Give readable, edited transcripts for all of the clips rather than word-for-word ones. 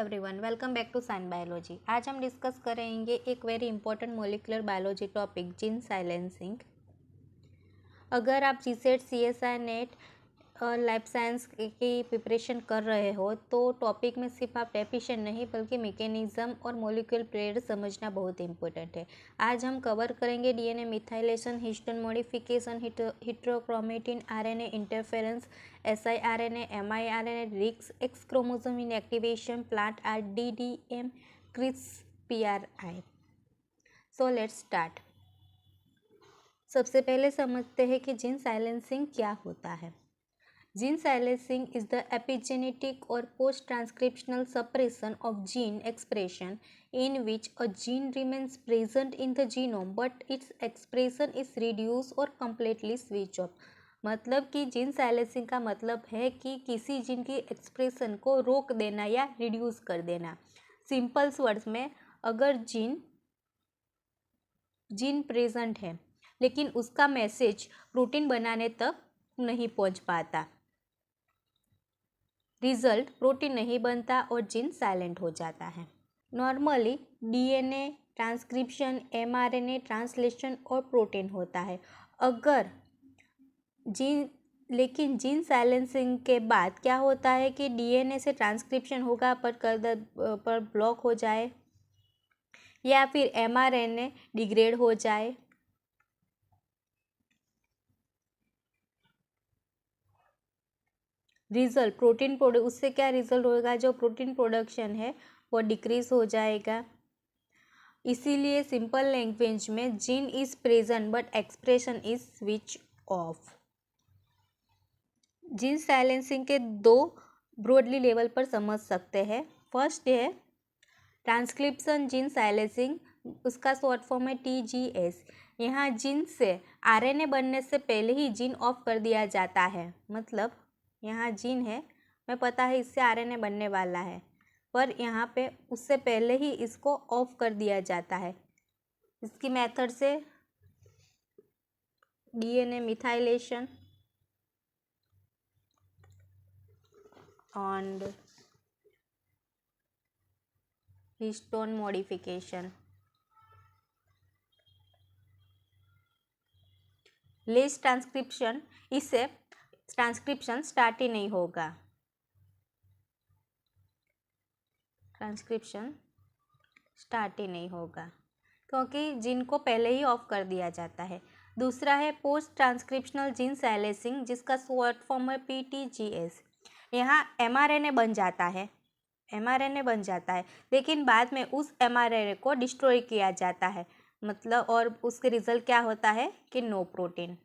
Everyone, welcome back to sign biology. आज हम discuss करेंगे एक very important molecular biology topic, gene silencing. अगर आप जीसेट, सीएसआई, नेट और लाइफ साइंस की प्रिपरेशन कर रहे हो तो टॉपिक में सिर्फ आप डेफिनेशन नहीं बल्कि मैकेनिज्म और मोलिक्यूल पेयर समझना बहुत इंपॉर्टेंट है। आज हम कवर करेंगे DNA methylation, histone modification, heterochromatin RNA interference, siRNA, miRNA, RISC, X chromosome inactivation, plant RDDM, CRISPR। So let's start. सबसे पहले समझते हैं कि जीन साइलेंसिंग क्या होता है। Gene silencing is the epigenetic or post-transcriptional suppression of gene expression in which a gene remains present in the genome but its expression is reduced or completely switched off। मतलब कि gene silencing का मतलब है कि किसी gene की expression को रोक देना या रिड्यूस कर देना। सिंपल वर्ड्स में, अगर जीन प्रेजेंट है लेकिन उसका मैसेज प्रोटीन बनाने तक नहीं पहुंच पाता, रिजल्ट प्रोटीन नहीं बनता और जीन साइलेंट हो जाता है। Normally DNA transcription, mRNA translation और प्रोटीन होता है। लेकिन जीन साइलेंसिंग के बाद क्या होता है कि डीएनए से ट्रांसक्रिप्शन होगा पर ब्लॉक हो जाए या फिर एमआरएनए डिग्रेड हो जाए। रिजल्ट प्रोटीन उससे क्या रिजल्ट होगा, जो प्रोटीन प्रोडक्शन है वो डिक्रीज हो जाएगा। इसीलिए सिंपल लैंग्वेज में gene is present but expression is switch off. Gene silencing के दो ब्रॉडली लेवल पर समझ सकते हैं। फर्स्ट है ट्रांसक्रिप्शन जीन साइलेंसिंग, उसका शॉर्ट फॉर्म है TGS। यहाँ जीन से आरएनए बनने से पहले ही जीन ऑफ कर दिया जाता है। मतलब यहाँ जीन है, मैं पता है इससे आरएनए बनने वाला है, पर यहाँ पे उससे पहले ही इसको ऑफ कर दिया जाता है। इसकी मेथड से DNA methylation and histone modification. Less transcription, इससे ट्रांसक्रिप्शन स्टार्ट ही नहीं होगा, क्योंकि जीन को पहले ही ऑफ कर दिया जाता है। दूसरा है पोस्ट ट्रांसक्रिप्शनल जीन साइलेंसिंग, जिसका शॉर्ट फॉर्म है PTGS। यहाँ एमआरएनए बन जाता है लेकिन बाद में उस एमआरएनए को डिस्ट्रॉय किया जाता है। मतलब और उसके रिजल्ट क्या होता है कि नो प्रोटीन।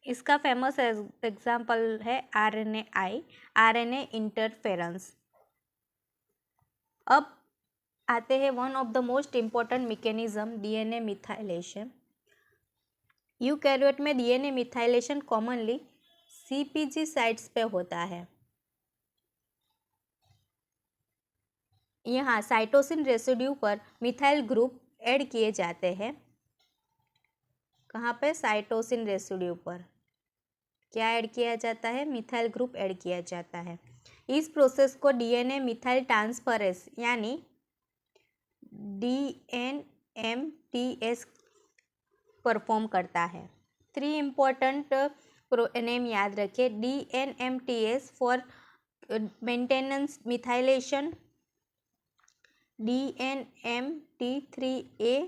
इसका फेमस एग्जाम्पल है आरएनए इंटरफेरेंस। अब आते हैं one of the most important mechanism, DNA methylation. Eukaryote में DNA methylation commonly CpG sites पे होता है। यहाँ साइटोसिन रेसिड्यू पर मिथाइल ग्रुप ऐड किए जाते हैं। कहाँ पे? साइटोसिन रेसिड्यू पर क्या ऐड किया जाता है? मिथाइल ग्रुप ऐड किया जाता है। इस प्रोसेस को डीएनए मिथाइल ट्रांसफरेंस यानी DNMTS परफॉर्म करता है। 3 इम्पॉर्टेंट नेम याद रखिए। DNMTS for maintenance methylation, DNMT3A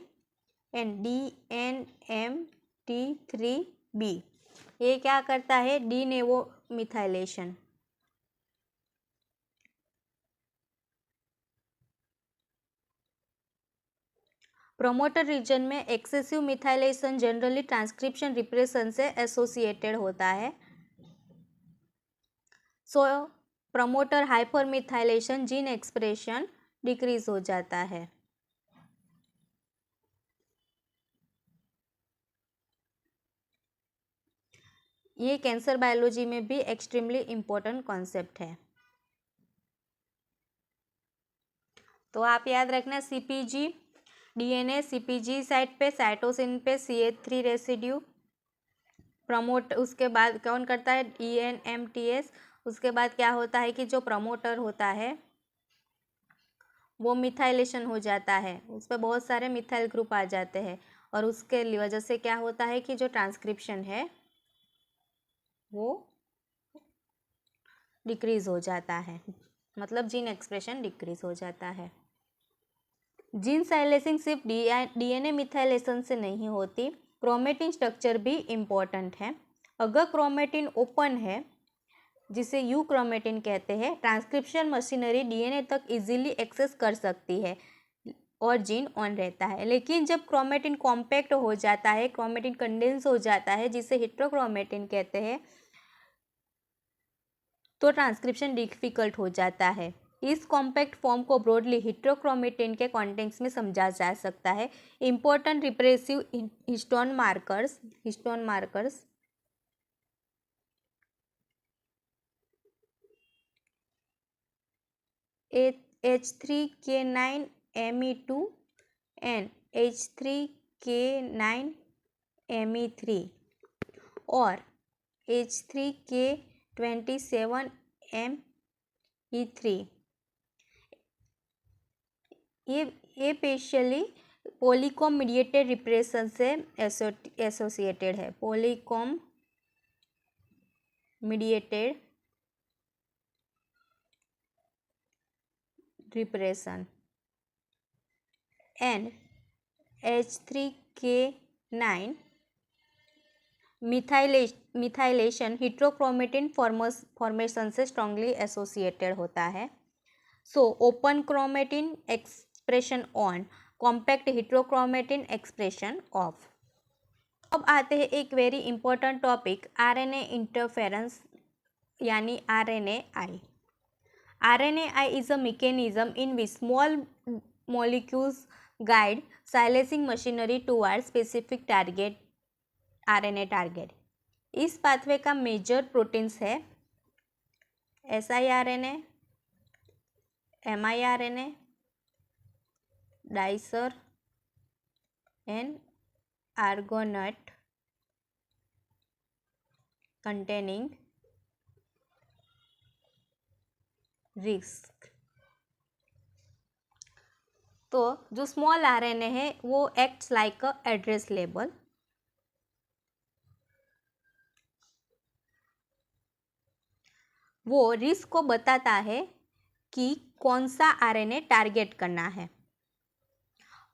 and DNMT3B। ये क्या करता है? De novo methylation. प्रोमोटर रीजन में excessive methylation generally transcription repression से एसोसिएटेड होता है। So promoter hyper methylation gene expression decrease हो जाता है। ये कैंसर बायोलॉजी में भी एक्सट्रीमली इम्पोर्टेंट कॉन्सेप्ट है। तो आप याद रखना, CpG डीएनए CpG साइट पे, साइटोसिन पे CH3 रेसिड्यू, प्रमोट उसके बाद कौन करता है, ENMTase। उसके बाद क्या होता है कि जो प्रमोटर होता है वो मिथाइलेशन हो जाता है, उस पर बहुत सारे मिथाइल ग्रुप आ जाते हैं और उसके वजह से क्या होता है कि जो ट्रांसक्रिप्शन है वो डिक्रीज हो जाता है, मतलब जीन एक्सप्रेशन डिक्रीज हो जाता है। जीन साइलेंसिंग सिर्फ DNA मिथाइलेशन से नहीं होती, क्रोमेटिन स्ट्रक्चर भी इम्पोर्टेंट है। अगर क्रोमेटिन ओपन है, जिसे यू क्रोमेटिन कहते हैं, ट्रांसक्रिप्शन मशीनरी DNA तक इजीली एक्सेस कर सकती है और जीन ऑन रहता है। लेकिन जब क्रोमेटिन कॉम्पैक्ट हो जाता है, क्रोमेटिन कंडेंस हो जाता है, जिसे हेटेरोक्रोमेटिन कहते हैं, तो ट्रांसक्रिप्शन डिफिकल्ट हो जाता है। इस कॉम्पैक्ट फॉर्म को ब्रॉडली हेटेरोक्रोमेटिन के कॉन्टेक्स्ट में समझा जा सकता है। Important repressive histone markers H3K9Me2 and H3K9Me3 और H3K27Me3 ये स्पेशली पॉलीकॉम मीडिएटेड रिप्रेशन से एसोसिएटेड है। Polycomb mediated repression and H3K9 methylation heterochromatin formation से स्ट्रांगली एसोसिएटेड होता है। So open chromatin expression on, compact heterochromatin expression off. अब आते हैं एक very important topic, RNA interference यानी RNAi। RNAi is a mechanism in which small molecules guide silencing machinery towards specific target, RNA target. इस pathway का major proteins है siRNA, miRNA, dicer and argonaute containing RISC. तो जो small RNA है वो acts like a address label. वो RISC को बताता है कि कौन सा RNA टारगेट करना है।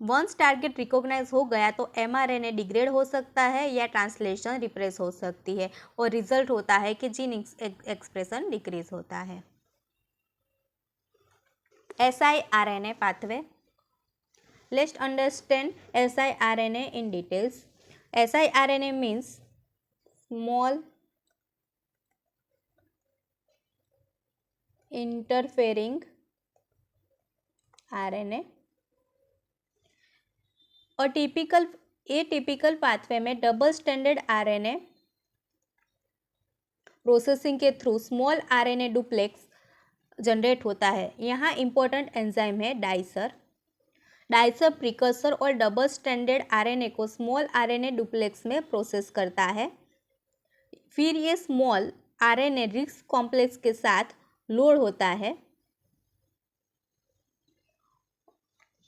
वंस टारगेट रिकॉग्नाइज हो गया तो mRNA डिग्रेड हो सकता है या ट्रांसलेशन रिप्रेस हो सकती है और रिजल्ट होता है कि जीन एक्सप्रेशन डिक्रीज होता है। siRNA pathway. Let's understand siRNA in details. siRNA means small interfering RNA। और एटिपिकल पाथवे में डबल स्टैंडर्ड RNA प्रोसेसिंग के through small RNA duplex generate होता है। यहाँ इंपॉर्टेंट एंजाइम है डाइसर। डाइसर प्रिकर्सर और डबल स्टैंडर्ड RNA को small RNA duplex में प्रोसेस करता है। फिर ये स्मॉल RNA रिक्स कॉम्प्लेक्स के साथ लोड होता है।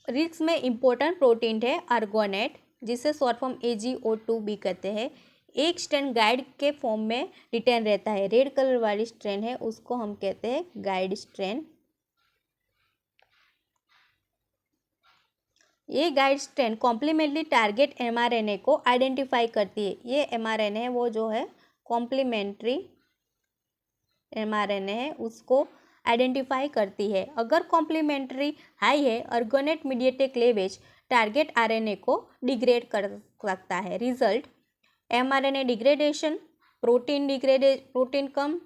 रिक्स में इंपॉर्टेंट प्रोटीन है आर्गोनेट, जिसे शॉर्ट फॉर्म AGO2 भी कहते हैं। एक स्ट्रैंड गाइड के फॉर्म में रिटेन रहता है। रेड कलर वाली स्ट्रैंड है उसको हम कहते हैं गाइड स्ट्रैंड। ये guide strand complementary target mRNA को आइडेंटिफाई करती है। ये mRNA है वो जो है कॉम्प्लीमेंट्री mRNA है उसको आइडेंटिफाई करती है। अगर कॉम्प्लीमेंट्री हाई है, आर्गोनेट मीडिएटेड क्लेवेज टारगेट RNA को डिग्रेड कर सकता है। Result mRNA degradation, protein come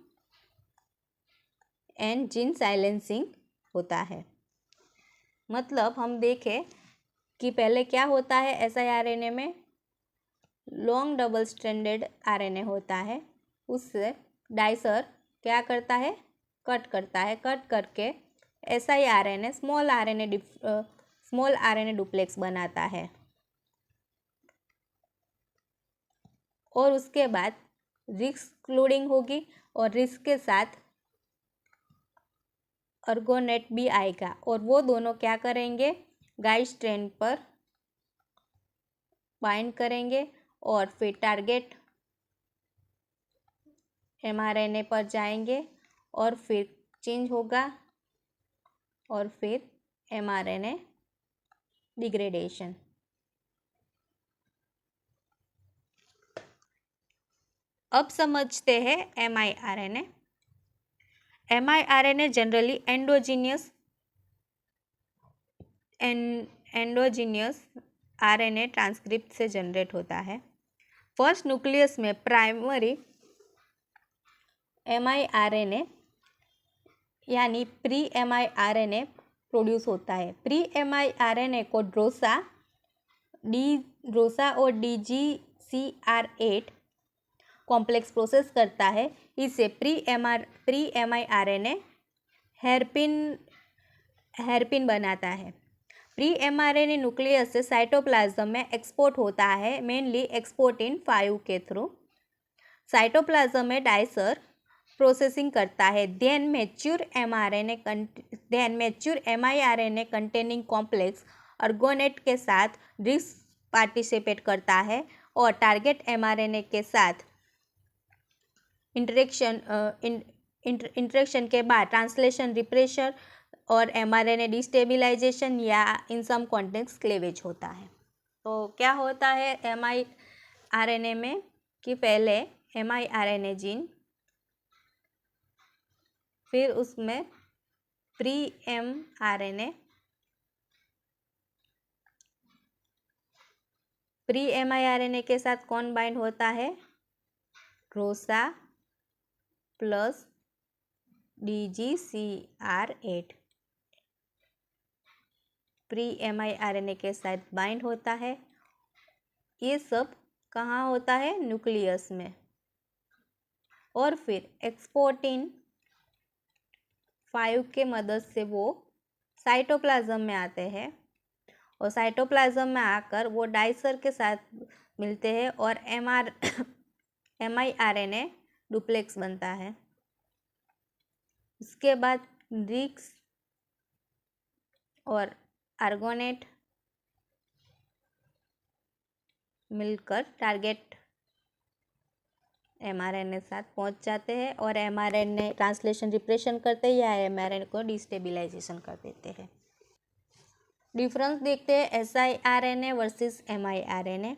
and gene silencing होता है। मतलब हम देखें कि पहले क्या होता है siRNA में, लॉन्ग डबल स्ट्रैंडेड RNA होता है, उससे डाइसर क्या करता है, कट करता है। कट करके siRNA स्मॉल RNA डुप्लेक्स बनाता है और उसके बाद रिस्क लोडिंग होगी और रिस्क के साथ अर्गोनेट भी आएगा और वो दोनों क्या करेंगे, गाइड स्ट्रैंड पर बाइंड करेंगे और फिर टारगेट mRNA पर जाएंगे और फिर चेंज होगा और फिर mRNA डिग्रेडेशन। अब समझते हैं mRNA। mRNA generally endogenous RNA transcript से जनरेट होता है। फर्स्ट न्यूक्लियस में प्राइमरी mRNA यानी प्री mRNA प्रोड्यूस होता है। प्री mRNA को ड्रोसा और DGCR8 कॉम्प्लेक्स प्रोसेस करता है। इसे प्री mRNA हेरपिन बनाता है। प्री mRNA न्यूक्लियस से साइटोप्लाज्म में एक्सपोर्ट होता है, मेनली एक्सपोर्टिन 5 के थ्रू। साइटोप्लाज्म में डाइसर प्रोसेसिंग करता है। Then mature mRNA containing complex argonaute के साथ रिस्क पार्टिसिपेट करता है और टारगेट mRNA के साथ इंटरेक्शन के बाद ट्रांसलेशन रिप्रेशर और mRNA डिस्टेबिलाइजेशन या इन सम कॉन्टेक्स्ट क्लेवेज होता है। तो क्या होता है mRNA में कि पहले mRNA जीन, फिर उसमें प्री mRNA के साथ कौन बाइंड होता है, ड्रोसा प्लस DGCR8 प्री mRNA के साथ बाइंड होता है। ये सब कहाँ होता है, न्यूक्लियस में। और फिर एक्सपोर्टिन 5 के मदद से वो साइटोप्लाज्म में आते हैं और साइटोप्लाज्म में आकर वो डाइसर के साथ मिलते हैं और mRNA डुप्लेक्स बनता है। उसके बाद रिक्स और आर्गोनेट मिलकर टारगेट mRNA साथ पहुंच जाते हैं और mRNA ट्रांसलेशन रिप्रेशन करते हैं या mRNA को डिस्टेबिलाइजेशन कर देते हैं। डिफरेंस देखते हैं siRNA वर्सेस miRNA।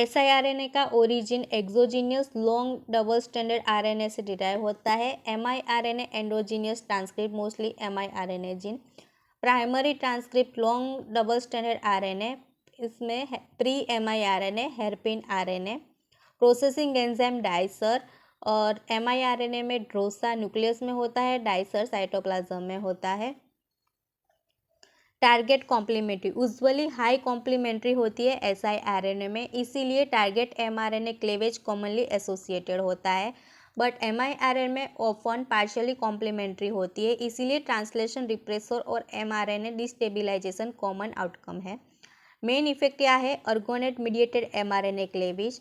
siRNA का origin exogenous long double standard RNA से डिराइव होता है। miRNA endogenous transcript mostly miRNA gene. Primary transcript long double standard RNA, इसमें pre mRNA हेरपिन RNA। Processing enzyme dicer और miRNA में ड्रोसा nucleus में होता है, डाइसर साइटोप्लाज्म में होता है। Target complementary usually high complementary होती है siRNA में, इसीलिए target mRNA cleavage commonly associated होता है। बट miRNA में ऑफन पार्शियली कॉम्प्लीमेंट्री होती है, इसीलिए ट्रांसलेशन रिप्रेसर और mRNA डिस्टेबिलाइजेशन कॉमन आउटकम है। मेन इफेक्ट क्या है, अर्गोनेट मीडिएटेड mRNA क्लेवेज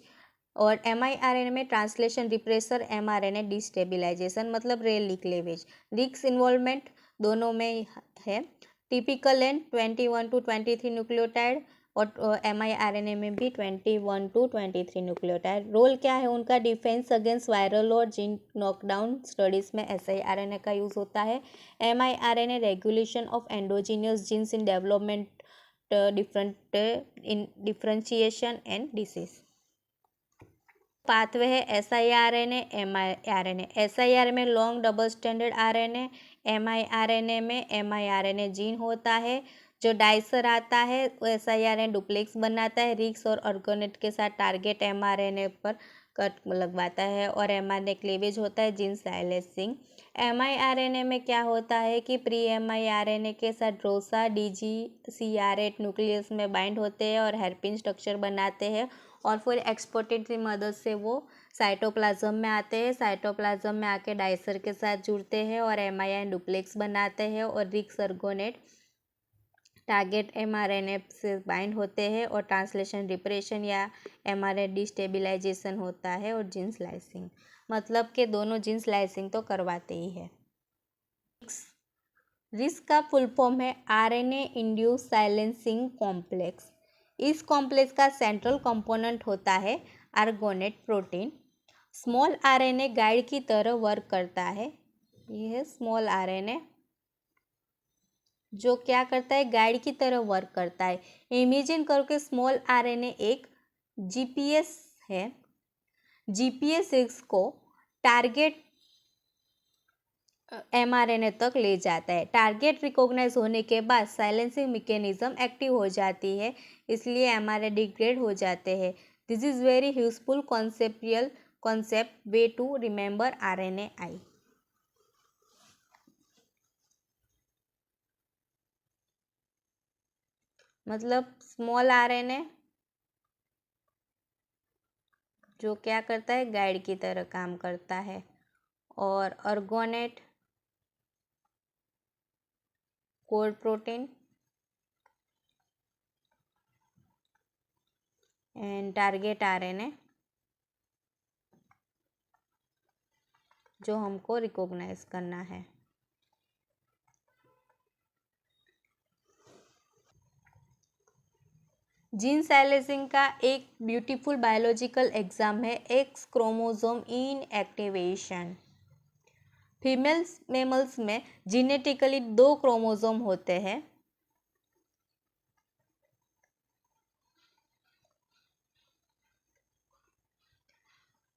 और miRNA में ट्रांसलेशन रिप्रेसर mRNA डिस्टेबिलाइजेशन मतलब रेयरली क्लेवेज। रिस्क इन्वॉल्वमेंट दोनों में है। टिपिकल लेंथ 21 to 23 न्यूक्लियोटाइड और miRNA में भी 21 to 23 न्यूक्लियोटाइड। रोल क्या है उनका, डिफेंस अगेंस्ट वायरल और जीन नॉकडाउन स्टडीज़ में siRNA का यूज़ होता है। miRNA regulation of endogenous genes in development differentiation and disease. Pathway है siRNA miRNA। siRNA में long double standard RNA, miRNA में miRNA जीन होता है जो डाइसर आता है, siRNA डुप्लेक्स बनाता है, रिक्स और अर्गोनेट के साथ टारगेट mRNA पर कट लगवाता है और mRNA क्लेवेज होता है, जीन साइलेंसिंग। miRNA में क्या होता है कि प्री miRNA के साथ ड्रोसा DGCR8 न्यूक्लियस में बाइंड होते हैं और हेरपिन स्ट्रक्चर बनाते हैं और फिर एक्सपोर्टेड की मदद से वो साइटोप्लाज्म में आते हैं। साइटोप्लाज्म में आके डाइसर के साथ जुड़ते हैं और mRNA डुप्लेक्स बनाते हैं और रिक्स अर्गोनेट टारगेट एमआरएनए से बाइंड होते हैं और ट्रांसलेशन रिप्रेशन या एमआरएनए डिस्टेबिलाइजेशन होता है और जीन स्लाइसिंग, मतलब कि दोनों जीन स्लाइसिंग तो करवाते ही है। रिस्क का फुल फॉर्म है आरएनए इंड्यूस साइलेंसिंग कॉम्प्लेक्स। इस कॉम्प्लेक्स का सेंट्रल कंपोनेंट होता है आर्गोनेट प्रोटीन। स्मॉल आरएनए गाइड की तरह वर्क करता है। ये है स्मॉल आरएनए जो क्या करता है, गाइड की तरह वर्क करता है। इमेजिन करो कि स्मॉल आरएनए एक जीपीएस है। जीपीएस इसको टारगेट एमआरएनए तक ले जाता है। टारगेट रिकॉग्नाइज होने के बाद साइलेंसिंग मैकेनिज्म एक्टिव हो जाती है, इसलिए एमआरएनए डिग्रेड हो जाते हैं। This is very useful concept way to remember RNAi. मतलब स्मॉल आरएनए जो क्या करता है, गाइड की तरह काम करता है, और argonaute core protein and target RNA जो हमको रिकॉग्नाइज करना है। जीन साइलेंसिंग का एक ब्यूटीफुल बायोलॉजिकल एग्जाम है X chromosome inactivation. Females mammals में जीनेटिकली 2 क्रोमोसोम होते हैं।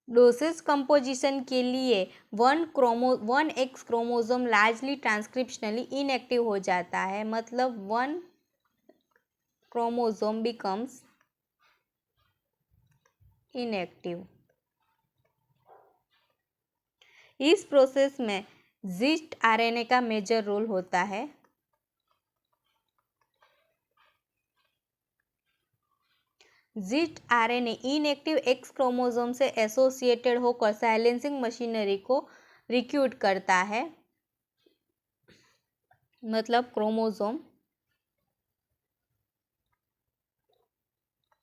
डोसेज कंपोजिशन के लिए one X chromosome largely transcriptionally inactive हो जाता है, मतलब 1 क्रोमोसोम बिकम्स इनएक्टिव। इस प्रोसेस में जिस्ट आरएनए का मेजर रोल होता है। Xist RNA inactive X chromosome से एसोसिएटेड होकर साइलेंसिंग मशीनरी को रिक्रूट करता है, मतलब chromosome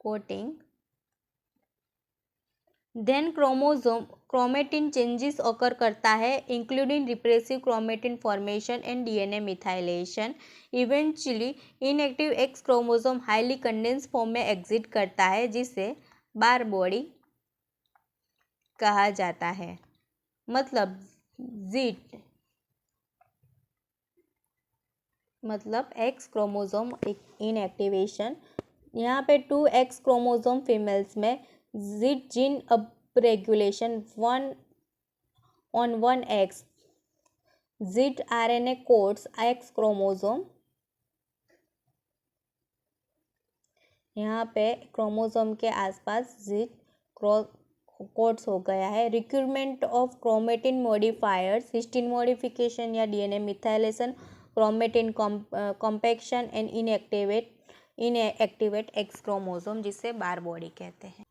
coating. Then chromatin changes occur करता है, including repressive chromatin formation and DNA methylation. Eventually inactive X chromosome highly condensed form में एग्जिट करता है, जिसे बार बॉडी कहा जाता है। मतलब जिट मतलब एक्स क्रोमोसोम इनएक्टिवेशन। यहाँ पे 2 एक्स क्रोमोसोम फीमेल्स में Xist gene upregulation 1 X. Xist RNA codes X chromosome. यहाँ पे क्रोमोसोम के आसपास जिट कोड्स हो गया है। Recruitment of chromatin modifiers, histone modification या DNA methylation, chromatin compaction and inactivate X chromosome, जिसे बार बॉडी कहते हैं।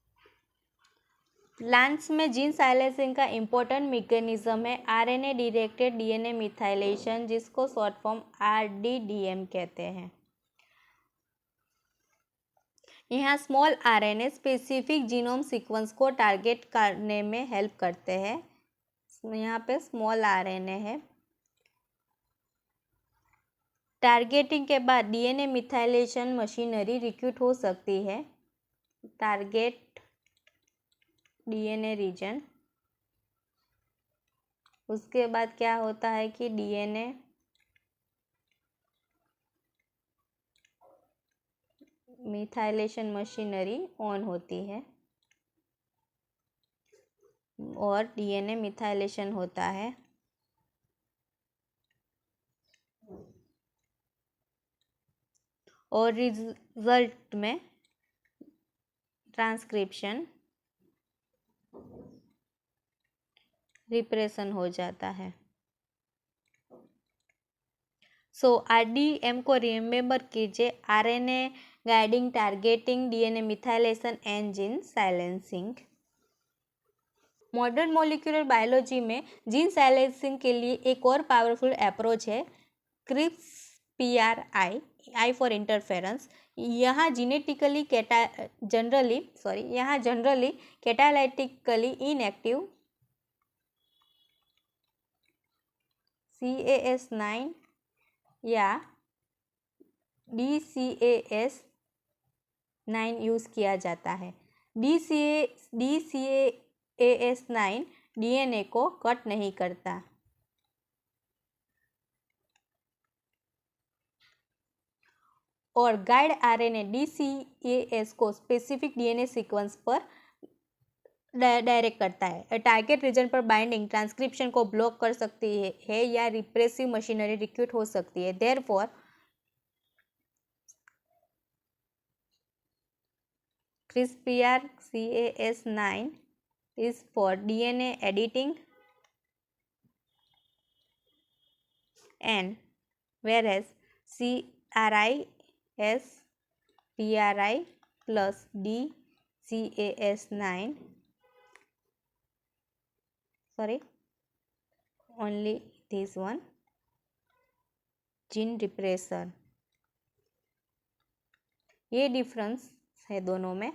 प्लांट्स में जीन साइलेंसिंग का इम्पोर्टेंट मैकेनिज्म है आरएनए डायरेक्टेड डीएनए मिथाइलेशन, जिसको शॉर्ट फॉर्म आरडीडीएम कहते हैं। यहाँ small RNA specific genome sequence को टारगेट करने में हेल्प करते हैं। यहाँ पे स्मॉल आरएनए है। टारगेटिंग के बाद डीएनए मिथाइलेशन मशीनरी रिक्रूट हो सकती है। टारगेट डीएनए रीजन, उसके बाद क्या होता है कि डीएनए मिथाइलेशन मशीनरी ऑन होती है और डीएनए मिथाइलेशन होता है। और रिजल्ट में ट्रांसक्रिप्शन रिप्रेशन हो जाता है। सो आरडीएम को रिमेंबर कीजिए, RNA guiding, targeting, DNA methylation and gene silencing. Modern molecular biology में जीन साइलेंसिंग के लिए एक और पावरफुल अप्रोच है crisp PRI, I for interference. यहाँ जनरली कैटालाइटिकली इनएक्टिव CAS9 या DCAS9 यूज़ किया जाता है। DCAS9 DNA को कट नहीं करता। और गाइड RNA DCAS को स्पेसिफिक DNA सीक्वेंस पर डायरेक्ट करता है। टारगेट रीजन पर बाइंडिंग ट्रांसक्रिप्शन को ब्लॉक कर सकती है या रिप्रेसिव मशीनरी रिक्रूट हो सकती है। Therefore CRISPR CAS9 is for DNA editing and whereas PRI plus DCAS9 only this one gene repressor. ये डिफरेंस है दोनों में।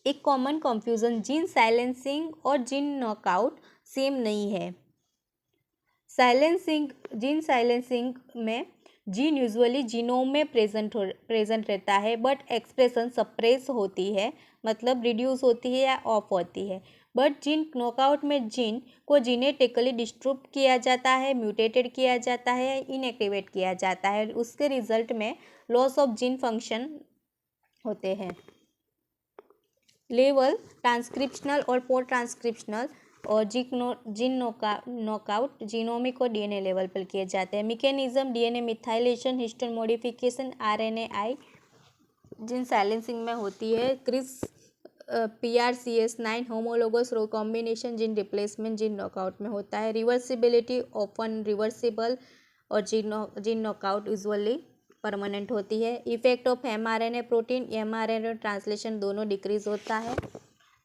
एक कॉमन कंफ्यूजन, जीन साइलेंसिंग और जीन नॉकआउट सेम नहीं है। जीन साइलेंसिंग में जीन यूजुअली जीनोम में प्रेजेंट रहता है बट एक्सप्रेशन सप्रेस होती है, मतलब रिड्यूस होती है या ऑफ होती है। बट जीन नॉकआउट में जीन को जीनेटिकली डिस्ट्रॉय किया जाता है, म्यूटेटेड किया जाता है, इनएक्टिवेट किया जाता है। उसके रिजल्ट में लॉस ऑफ जीन फंक्शन होते हैं। लेवल ट्रांसक्रिप्शनल और पोस्ट ट्रांसक्रिप्शनल और जीन नॉकआउट जीनोमिक और डीएनए लेवल पर किए जाते हैं। Mechanism DNA methylation, histone modification, RNAi gene silencing में होती है। CRISPR CS9 homologous recombination gene replacement gene knockout में होता है। रिवर्सिबिलिटी ऑफन रिवर्सिबल और जीन नॉकआउट यूजुअली परमानेंट होती है। Effect of mRNA protein, mRNA translation दोनों डिक्रीज होता है।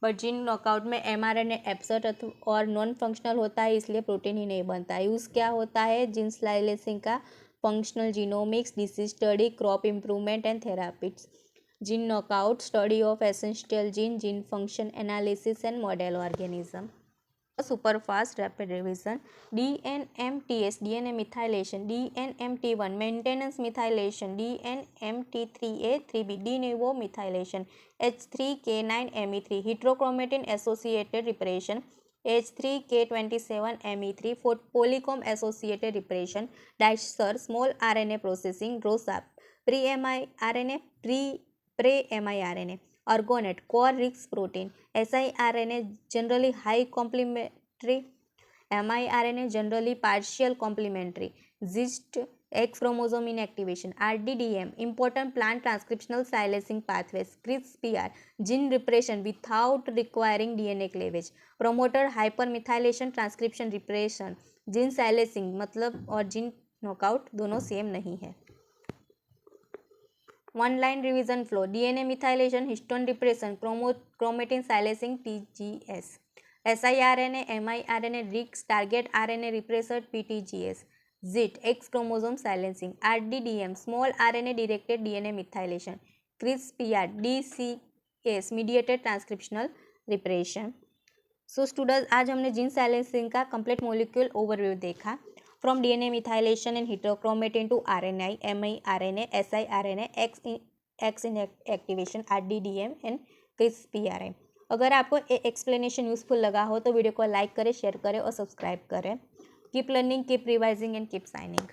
बट जीन नॉकआउट में mRNA एब्सर्ट और नॉन फंक्शनल होता है, इसलिए प्रोटीन ही नहीं बनता। यूज़ क्या होता है जीन साइलेंसिंग का? Functional genomics, disease study, crop improvement and therapies. Gene knockout study of essential gene function analysis and model organism. Super fast rapid revision. DNMTS DNA methylation, DNMT1 maintenance methylation, DNMT3A 3B de novo methylation, H3K9Me3 heterochromatin associated repression, H3K27Me3 polycomb associated repression, dicer small RNA processing, रोसाप pre-mRNA argonaute core RISC protein, siRNA generally high complementary, miRNA generally partial complementary, Xist X chromosome inactivation, RDDM important plant transcriptional silencing pathways, CRISPR gene repression without requiring DNA cleavage, promoter hyper methylation transcription repression, gene silencing मतलब और gene knockout दोनों same नहीं है। One line revision flow, DNA methylation, histone depression, chromatin silencing TGS, siRNA miRNA रिक्स target RNA repressor PTGS, ZIT x chromosome silencing, RDDM small RNA directed DNA methylation, CRISPR DCAS mediated transcriptional repression. So students, आज हमने gene silencing का complete molecule overview देखा। From DNA methylation and heterochromatin to RNA, miRNA, siRNA, X inactivation, RDDM and CRISPR। अगर आपको explanation useful लगा हो तो video को लाइक करें, शेयर करें और सब्सक्राइब करें। Keep learning, keep revising and keep signing.